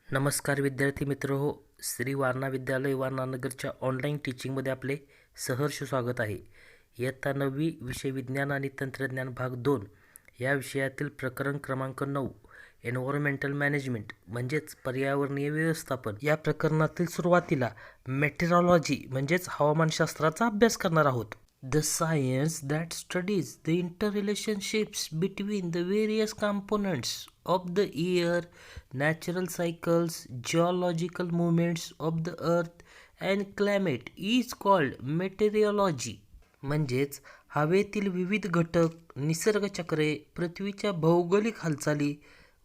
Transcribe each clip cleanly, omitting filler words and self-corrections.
नमस्कार विद्यार्थी मित्र हो. श्री वारणा विद्यालय वारणानगरच्या ऑनलाईन टीचिंगमध्ये आपले सहर्ष स्वागत आहे. इयत्ता 9वी विषय विज्ञान आणि तंत्रज्ञान भाग 2 या विषयातील प्रकरण क्रमांक 9 एन्व्हायरमेंटल मॅनेजमेंट म्हणजेच पर्यावरणीय व्यवस्थापन या प्रकरणातील सुरुवातीला मेटेरॉलॉजी म्हणजेच हवामानशास्त्राचा अभ्यास करणार आहोत. The science that studies the interrelationships between the various components of the air, natural cycles, geological movements of the earth and climate is called meteorology. म्हणजेच हवेतील विविध घटक, निसर्गचक्रे, पृथ्वीच्या भौगोलिक हालचाली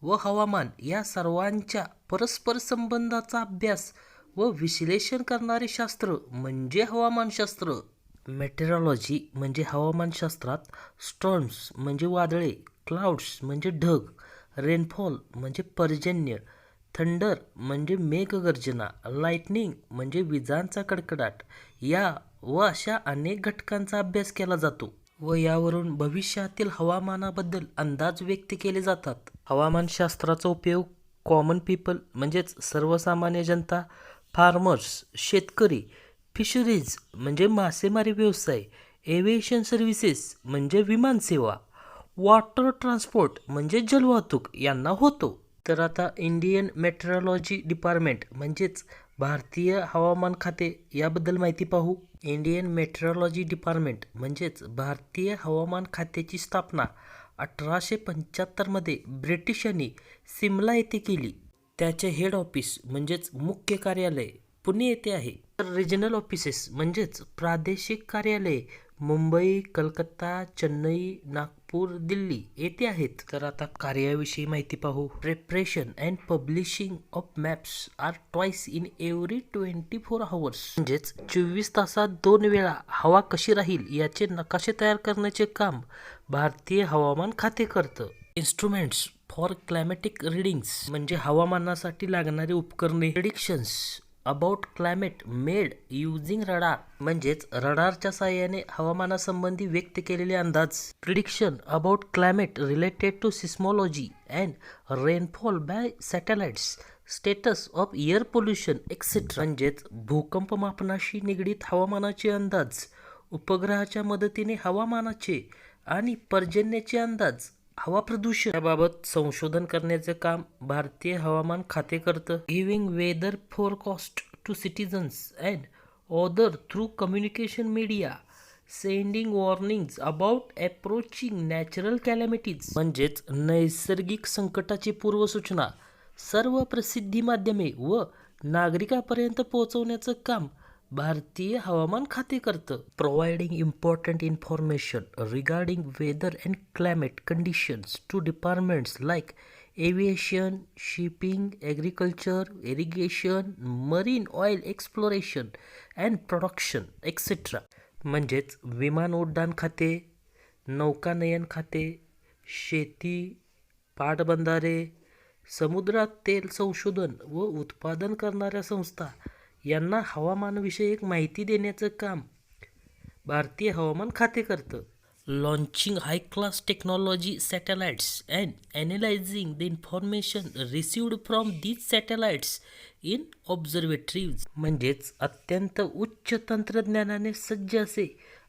व हवामान या सर्वांच्या परस्पर संबंधाचा अभ्यास व विश्लेषण करणारे शास्त्र म्हणजे हवामानशास्त्र. मेटेरॉलॉजी म्हणजे हवामानशास्त्रात स्टॉर्म्स म्हणजे वादळे, क्लाउड्स म्हणजे ढग, रेनफॉल म्हणजे पर्जन्य, थंडर म्हणजे मेघगर्जना, लाइटनिंग म्हणजे विजांचा कडकडाट या व अशा अनेक घटकांचा अभ्यास केला जातो व यावरून भविष्यातील हवामानाबद्दल अंदाज व्यक्त केले जातात. हवामानशास्त्राचा उपयोग कॉमन पीपल म्हणजेच सर्वसामान्य जनता, फार्मर्स शेतकरी, फिशरीज म्हणजे मासेमारी व्यवसाय, एव्हिएशन सर्व्हिसेस म्हणजे विमानसेवा, वॉटर ट्रान्सपोर्ट म्हणजे जलवाहतूक यांना होतो. तर आता इंडियन मेट्रोलॉजी डिपार्टमेंट म्हणजेच भारतीय हवामान खाते याबद्दल माहिती पाहू. इंडियन मेट्रोलॉजी डिपार्टमेंट म्हणजेच भारतीय हवामान खात्याची स्थापना 1875 मध्ये ब्रिटिशांनी सिमला येथे केली. त्याचे हेड ऑफिस म्हणजेच मुख्य कार्यालय पुणे येथे आहे. तर रिजनल ऑफिसेस म्हणजेच प्रादेशिक कार्यालये मुंबई, कलकत्ता, चेन्नई, नागपूर, दिल्ली येथे आहेत. तर आता कार्याविषयी माहिती पाहू. Preparation and publishing of maps are twice in every 24 hours. म्हणजेच 24 तासात 2 वेळा हवा कशी राहील याचे नकाशे तयार करण्याचे काम भारतीय हवामान खाते करतं. इन्स्ट्रुमेंट्स फॉर क्लायमॅटिक रीडिंग्स म्हणजे हवामानासाठी लागणारी उपकरणे. Predictions about climate made using radar म्हणजेच रडारच्या साहाय्याने हवामानासंबंधी व्यक्त केलेले अंदाज. Prediction about climate related to seismology and rainfall by satellites, status of air pollution etcetera म्हणजेच भूकंप मापनाशी निगडीत हवामानाचे अंदाज, उपग्रहाच्या मदतीने हवामानाचे आणि पर्जन्याचे अंदाज, हवा प्रदूषण याबाबत संशोधन करण्याचे काम भारतीय हवामान खाते करतं. Giving weather forecast to citizens and other through communication media, sending warnings about approaching natural calamities म्हणजेच नैसर्गिक संकटाची पूर्वसूचना सर्व प्रसिद्धी माध्यमे व नागरिकांपर्यंत पोहोचवण्याचं काम भारतीय हवामान खाते करतं. Providing important information regarding weather and climate conditions to departments like aviation, shipping, agriculture, irrigation, marine oil exploration and production etcetera म्हणजेच विमान उड्डाण खाते, नौकानयन खाते, शेती, पाटबंधारे, समुद्रात तेल संशोधन व उत्पादन करणाऱ्या संस्था यांना हवामानविषयक माहिती देण्याचं काम भारतीय हवामान खाते करतं. Launching high class technology satellites and analysing the information received from these satellites in observatories म्हणजेच अत्यंत उच्च तंत्रज्ञानाने सज्ज असे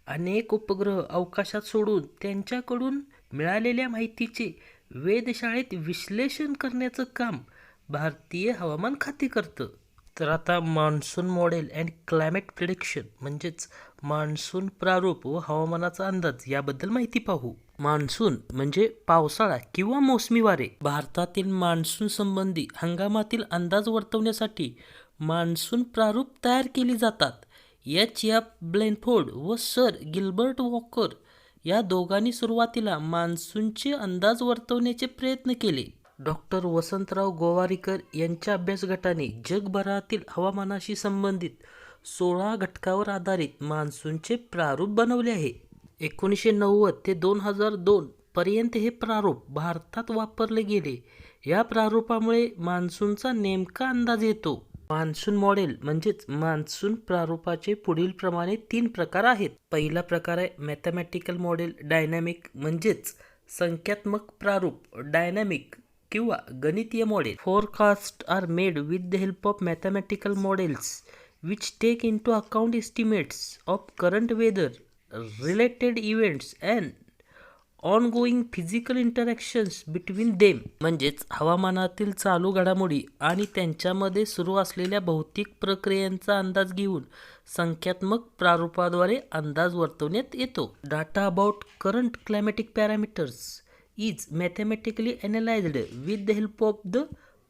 अनेक उपग्रह अवकाशात सोडून त्यांच्याकडून मिळालेल्या माहितीचे वेधशाळेत विश्लेषण करण्याचं काम भारतीय हवामान खाते करतं. तर आता monsoon model and climate prediction म्हणजेच मान्सून प्रारूप व हवामानाचा अंदाज याबद्दल माहिती पाहू. मान्सून म्हणजे पावसाळा किंवा मोसमी वारे. भारतातील मान्सून संबंधी हंगामातील अंदाज वर्तवण्यासाठी मान्सून प्रारूप तयार केली जातात. H.F. ब्लेनफोर्ड व सर गिल्बर्ट वॉकर या दोघांनी सुरुवातीला मान्सूनचे अंदाज वर्तवण्याचे प्रयत्न केले. डॉक्टर वसंतराव गोवारीकर यांच्या अभ्यास गटाने जगभरातील हवामानाशी संबंधित 16 घटकावर आधारित मान्सूनचे प्रारूप बनवले आहे. 1990 ते 2002 पर्यंत हे प्रारूप भारतात वापरले गेले. या प्रारूपामुळे मान्सूनचा नेमका अंदाज येतो. मान्सून मॉडेल म्हणजेच मान्सून प्रारूपाचे पुढील प्रमाणे 3 प्रकार आहेत. पहिला प्रकार आहे मॅथमॅटिकल मॉडेल डायनॅमिक म्हणजेच संख्यात्मक प्रारूप. डायनॅमिक किंवा गणितीय model. Forecast are made with the help of mathematical models which take into account estimates of current weather, related events and ongoing physical interactions between them. म्हणजेच हवामानातील चालू घडामोडी आणि त्यांच्यामध्ये सुरू असलेल्या भौतिक प्रक्रियांचा अंदाज घेऊन संख्यात्मक प्रारूपाद्वारे अंदाज वर्तवण्यात येतो. Data about current climatic parameters is mathematically analysed with the help of the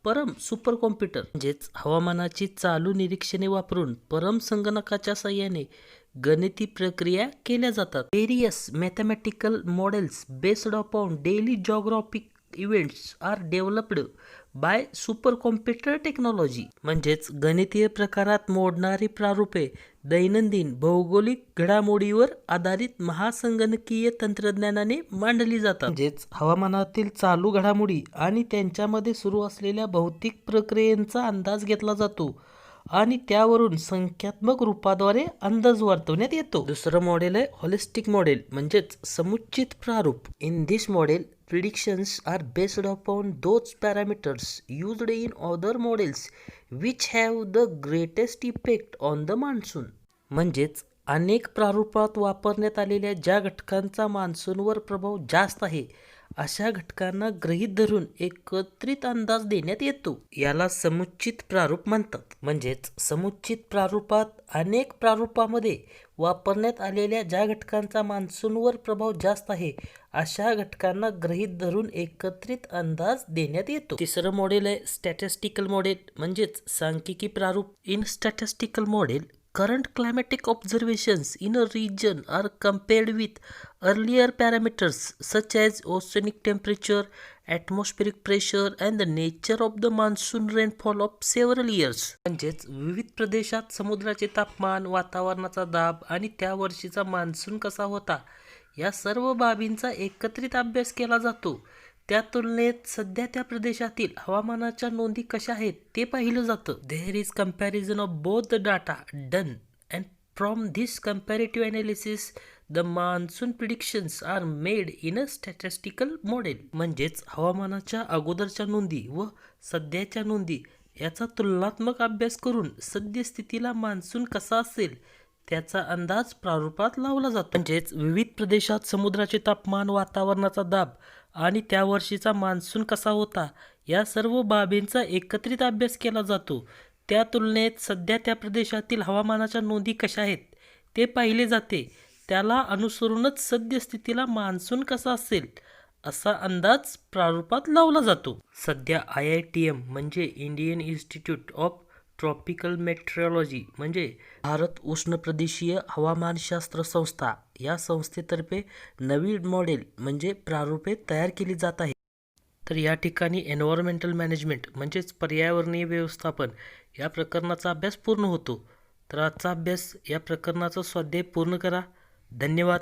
Param supercomputer. म्हणजेच हवामानाची चालू निरीक्षणे वापरून परम संगणकाच्या साहाय्याने गणिती प्रक्रिया केल्या जातात. Various mathematical models based upon daily geographic events are developed by super computer technology. म्हणजेच गणितीय प्रकारात मोडणारी प्रारूपे दैनंदिन भौगोलिक घडामोडीवर आधारित महासंगणकीय तंत्रज्ञानाने मांडली जातात. म्हणजेच हवामानातील चालू घडामोडी आणि त्यांच्यामध्ये सुरू असलेल्या भौतिक प्रक्रियेचा अंदाज घेतला जातो आणि त्यावरून संख्यात्मक रूपाद्वारे अंदाज वर्तवण्यात येतो. दुसरं मॉडेल आहे हॉलिस्टिक मॉडेल म्हणजेच समुचित प्रारूप. In this model predictions are based upon those parameters used in other models which have the greatest effect on the monsoon. म्हणजेच अनेक प्रारूपात वापरण्यात आलेल्या ज्या घटकांचा मान्सूनवर प्रभाव जास्त आहे अशा घटकांना गृहीत धरून एकत्रित अंदाज देण्यात येतो. याला समुचित प्रारूप म्हणतात. म्हणजेच समुचित प्रारूपात अनेक प्रारूपामध्ये वापरण्यात आलेल्या ज्या घटकांचा मान्सूनवर प्रभाव जास्त आहे अशा घटकांना गृहीत धरून एकत्रित अंदाज देण्यात येतो. तिसरं मॉडेल आहे स्टॅटिस्टिकल मॉडेल म्हणजेच सांख्यिकी प्रारूप. In statistical model current climatic observations in a region are compared with earlier parameters such as oceanic temperature, atmospheric pressure and the nature of the monsoon rainfall of several years. म्हणजेच विविध प्रदेशात समुद्राचे तापमान, वातावरणाचा दाब आणि त्या वर्षीचा मान्सून कसा होता या सर्व बाबींचा एकत्रित अभ्यास केला जातो. त्या तुलनेत सध्या त्या प्रदेशातील हवामानाच्या नोंदी कशा आहेत ते पाहिलं जातं. There is comparison of both the data done and from this comparative analysis the monsoon predictions are made in a statistical model. म्हणजेच हवामानाच्या अगोदरच्या नोंदी व सध्याच्या नोंदी याचा तुलनात्मक अभ्यास करून सद्यस्थितीला मान्सून कसा असेल त्याचा अंदाज प्रारूपात लावला जातो. म्हणजेच विविध प्रदेशात समुद्राचे तापमान, वातावरणाचा दाब आणि त्या वर्षीचा मान्सून कसा होता या सर्व बाबींचा एकत्रित अभ्यास केला जातो. त्या तुलनेत सध्या त्या प्रदेशातील हवामानाच्या नोंदी कशा आहेत ते पाहिले जाते. त्याला अनुसरूनच सद्यस्थितीला मान्सून कसा असेल असा अंदाज प्रारूपात लावला जातो. सध्या IITM म्हणजे Indian institute of tropical metrology म्हणजे भारत उष्णप्रदेशीय हवामानशास्त्र संस्था या संस्थेतर्फे नवीन मॉडेल म्हणजे प्रारूपे तयार केली जात आहे. तर या ठिकाणी एन्व्हायरमेंटल मॅनेजमेंट म्हणजेच पर्यावरणीय व्यवस्थापन या प्रकरणाचा अभ्यास पूर्ण होतो. तर आजचा अभ्यास या प्रकरणाचा स्वाध्याय पूर्ण करा. धन्यवाद.